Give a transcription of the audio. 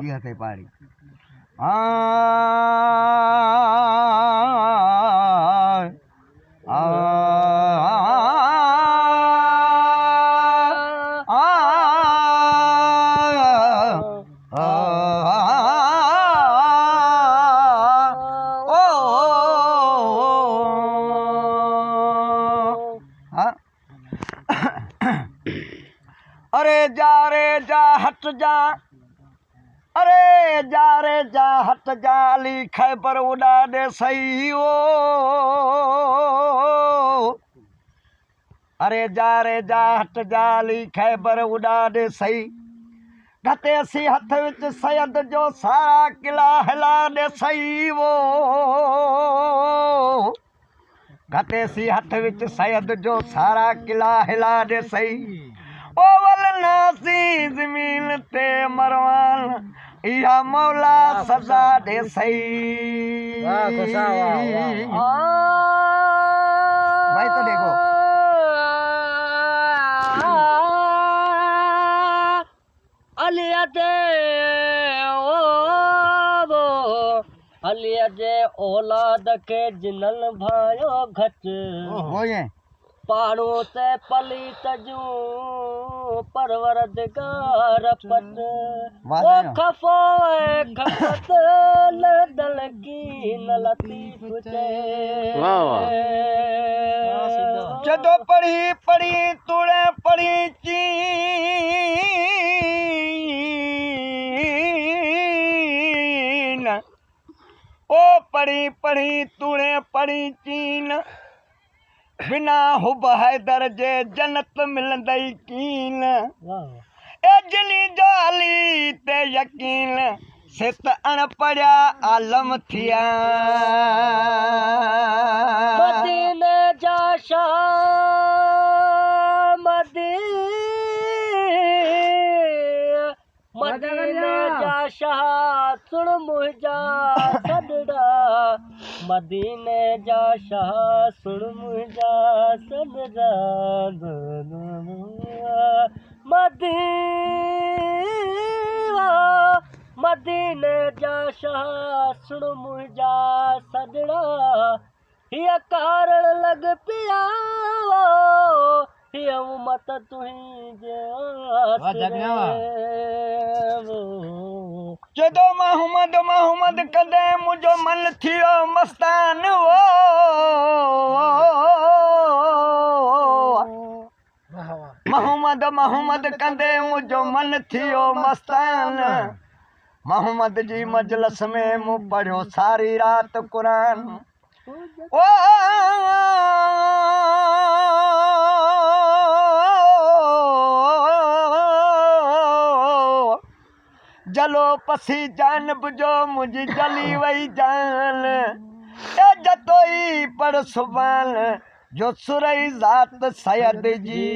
ये थे पाड़ी अरे जा रे जा हट जा, अरे जा रे जा हट जा, अली खैबर उड़ा दे सही ओ। अरे जा रे जा हट जा, अली खैबर उड़ा दे सही। घते सी हथ विच सैयद जो सारा किला हिला दे सही वो। घते सी हथ विच सैयद जो सारा किला हिला दे सही। ओवल नासी ज़मीन ते मरवान, या मौला सजा दे सही। भाई तो देखो अलिया जे औलाद के जिनल भायो घट, वो ये पाड़ो ते पली तजू परवरदिगार पट। ओ खफो खफत लदल की न लतीफ चे। जदो पढ़ी पढ़ी तुड़े पढ़ी चीन, ओ पढ़ी पढ़ी तुड़े पढ़ी चीन। बिना हुब हैदर जे जन्नत मिलंदई कीन। ए जिनी जाली ते यकीन, सित अणपढ़िया आलम थिया। मदीने जा शाह मदीने जा शाह सुन मुंहिंजा सदड़ा। मदीने जा शाह सुन मुंहिंजा सदड़ा। मदीने जा शाह सुन मुंहिंजा सदड़ा। हिय कारण लग पिया हिय उमत तुंहिंजे जदो मोहम्मद मोहम्मद कदे मुझो मन थियो मस्तान वो। मोहम्मद मोहम्मद कंदे मुझो मन थियो मस्तान। मोहम्मद जी मजलिस में मूं पढ़ियो सारी रात कुरान। ओ जलो पसी जानब जो मुझी जली वही जान। ए जतोई पर सुबान जो सुरई ज़ात सैयद जी।